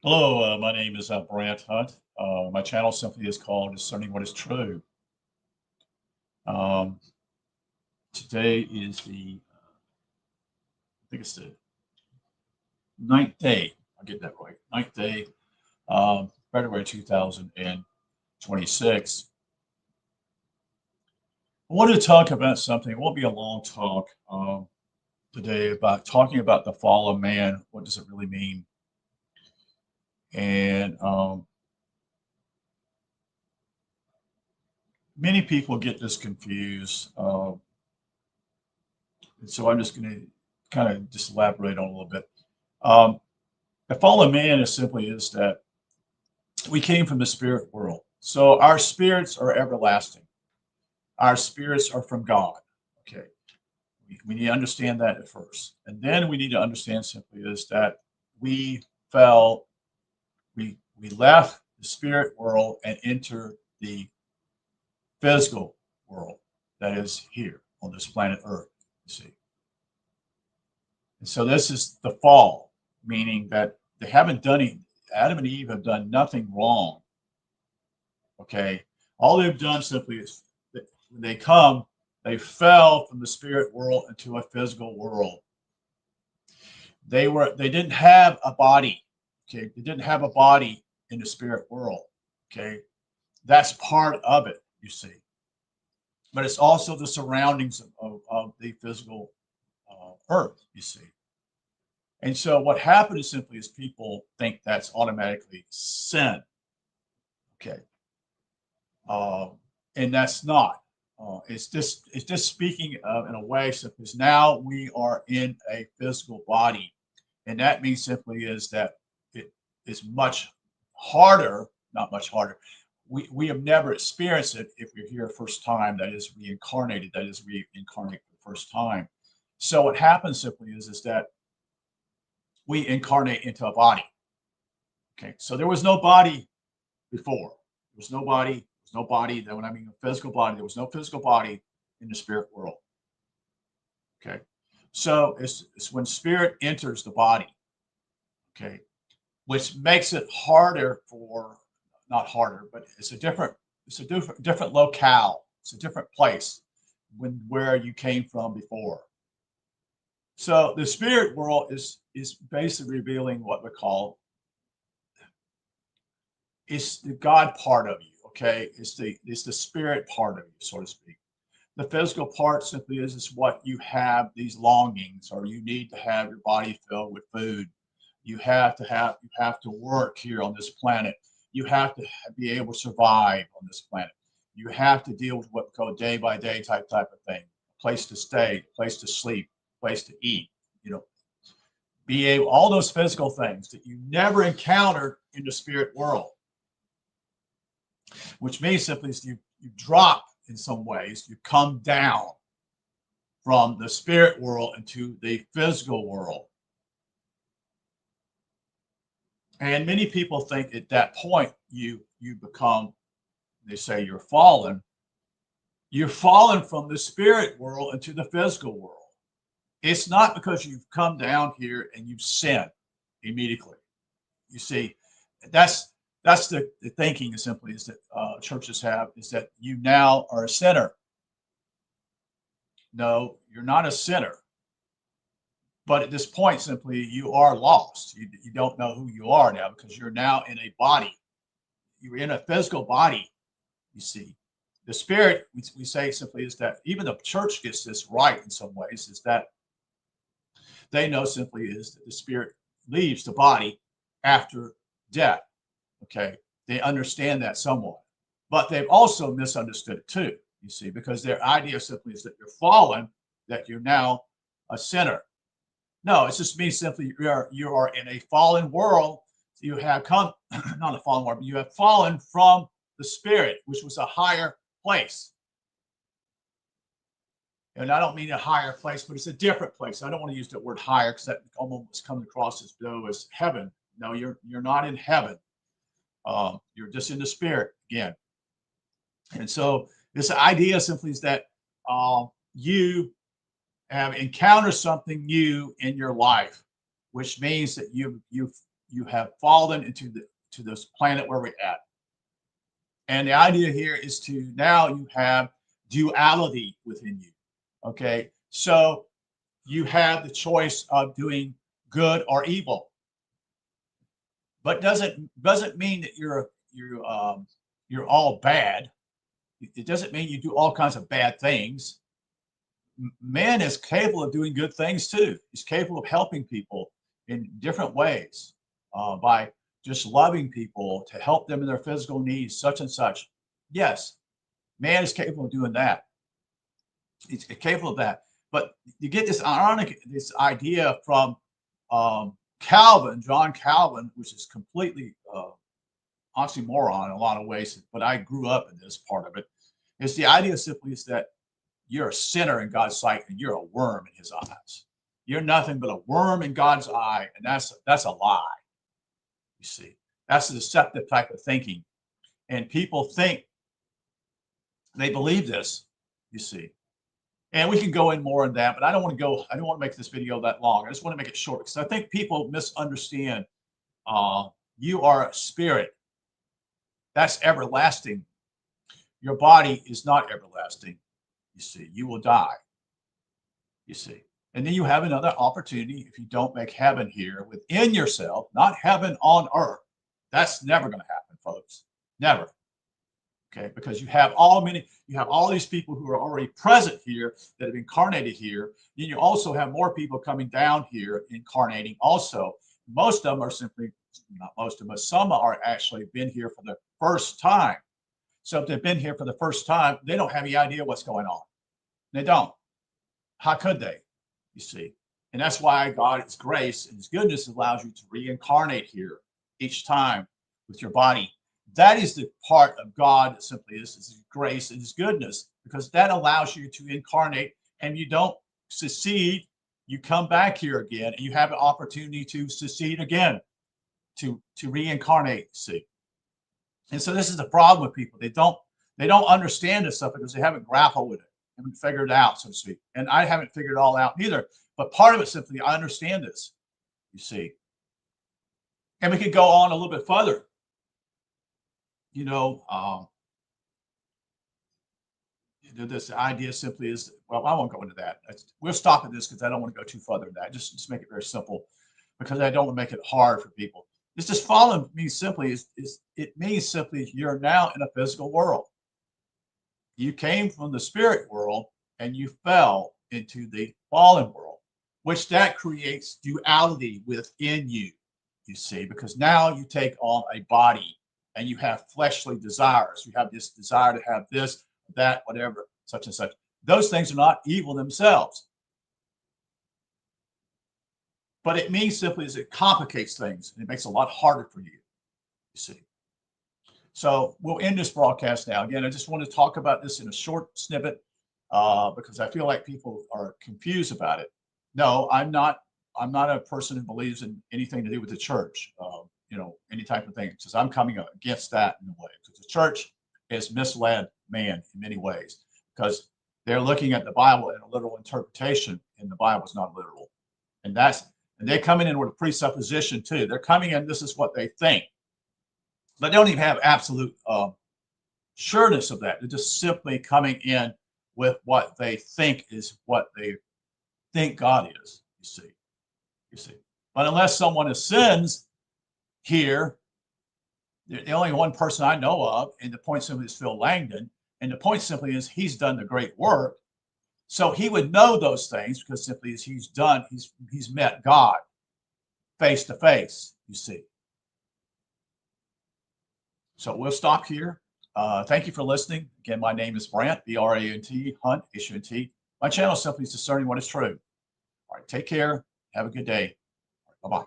Hello, my name is Brant Hunt. My channel simply is called Discerning What is True. Um, Today is I think it's the ninth day. I'll get that right. Ninth day, February 2026. I wanted to talk about something. It won't be a long talk today about talking about the fall of man. What does it really mean? And many people get this confused. And so I'm just going to kind of just elaborate on a little bit. Um, the fall of man is simply is that we came from the spirit world. So our spirits are everlasting. Our spirits are from God. Okay. We need to understand that at first. And then we need to understand simply is that we fell, we left the spirit world and entered the physical world that is here on this planet Earth, you see. And so this is the fall, meaning that they haven't done it. Adam and Eve have done nothing wrong. Okay. All they've done simply is that when they come, they fell from the spirit world into a physical world. They didn't have a body. Okay. They didn't have a body in the spirit world. Okay. That's part of it, you see. But it's also the surroundings of the physical earth, you see. And so what happened is simply is people think that's automatically sin. Okay. Uh, and that's not. It's just speaking of in a way because now we are in a physical body, and that means simply is that it is much harder, not much harder. We have never experienced it if we're here first time. That is reincarnated. That is reincarnated for the first time. So what happens simply is that we incarnate into a body. Okay, so there was no body before. There was no body. There was no body. That when I mean a physical body, there was no physical body in the spirit world. Okay, so it's when spirit enters the body. Okay, which makes it harder for not harder, but it's a different locale. It's a different place when where you came from before. So the spirit world is basically revealing what we call it's the God part of you. Okay, it's the spirit part of you, so to speak. The physical part simply is what you have these longings, or you need to have your body filled with food. You have to work here on this planet. You have to be able to survive on this planet. You have to deal with what we call day by day type of thing. A place to stay, a place to sleep, a place to eat. You know, be able all those physical things that you never encountered in the spirit world, which means simply is you drop in some ways, you come down from the spirit world into the physical world. And many people think at that point you become, they say you're fallen from the spirit world into the physical world. It's not because you've come down here and you've sinned immediately. You see, that's the thinking simply is that churches have is that you now are a sinner. No, you're not a sinner. But at this point, simply you are lost. You don't know who you are now because you're now in a body. You're in a physical body. You see, the spirit we say simply is that even the church gets this right in some ways is that they know simply is that the spirit leaves the body after death. Okay, they understand that somewhat, but they've also misunderstood it too. You see, because their idea simply is that you're fallen, that you're now a sinner. No, it's just me simply you are in a fallen world. You have come, not a fallen world, but you have fallen from the spirit, which was a higher place. And I don't mean a higher place, but it's a different place. I don't want to use that word higher because that almost comes across as though as heaven. No, you're not in heaven. You're just in the spirit again. And so this idea simply is that you have encountered something new in your life, which means that you have fallen into this planet where we're at. And the idea here is to now you have duality within you. Okay. So you have the choice of doing good or evil. But doesn't mean that you're all bad. It doesn't mean you do all kinds of bad things. Man is capable of doing good things too. He's capable of helping people in different ways by just loving people to help them in their physical needs, such and such. Yes, man is capable of doing that. He's capable of that. But you get this idea from Calvin, John Calvin, which is completely oxymoron in a lot of ways, but I grew up in this part of it. Is the idea simply is that you're a sinner in God's sight and you're a worm in his eyes. You're nothing but a worm in God's eye, and that's a lie. You see, that's a deceptive type of thinking. And people think they believe this, you see. And we can go in more on that, but I don't want to make this video that long. I just want to make it short because I think people misunderstand. You are a spirit. That's everlasting. Your body is not everlasting. You see, you will die. You see. And then you have another opportunity if you don't make heaven here within yourself, not heaven on earth. That's never going to happen, folks. Never. Okay, because you have all these people who are already present here that have incarnated here. Then you also have more people coming down here incarnating also. Most of them are simply, not most of them, but some are actually been here for the first time. So if they've been here for the first time, they don't have any idea what's going on. They don't. How could they? You see. And that's why God's grace and his goodness allows you to reincarnate here each time with your body. That is the part of God that simply is his grace and his goodness, because that allows you to incarnate and you don't succeed. You come back here again and you have an opportunity to succeed again, to reincarnate, see. And so this is the problem with people. They don't understand this stuff because they haven't grappled with it, haven't figured it out, so to speak. And I haven't figured it all out either. But part of it simply, I understand this, you see. And we could go on a little bit further. You know, this idea simply is, well, I won't go into that. We'll stop at this because I don't want to go too further than that. Just make it very simple because I don't want to make it hard for people. It's just fallen means simply it means simply you're now in a physical world. You came from the spirit world and you fell into the fallen world, which that creates duality within you, you see, because now you take on a body and you have fleshly desires. You have this desire to have this, that, whatever, such and such. Those things are not evil themselves. But it means simply is it complicates things and it makes it a lot harder for you, you see. So we'll end this broadcast now. Again, I just want to talk about this in a short snippet because I feel like people are confused about it. No, I'm not a person who believes in anything to do with the church, you know, any type of thing. Because I'm coming against that in a way. Because the church has misled man in many ways because they're looking at the Bible in a literal interpretation, and the Bible is not literal. And they're coming in with a presupposition too. They're coming in, this is what they think. But they don't even have absolute sureness of that. They're just simply coming in with what they think is what they think God is, you see. But unless someone ascends here, the only one person I know of, and the point simply is Phil Langdon, and the point simply is he's done the great work. So he would know those things because simply as he's met God face to face, you see. So we'll stop here. Thank you for listening. Again, my name is Brant, B-R-A-N-T, Hunt, H-U-N-T. My channel simply is discerning what is true. All right, take care. Have a good day. Bye-bye.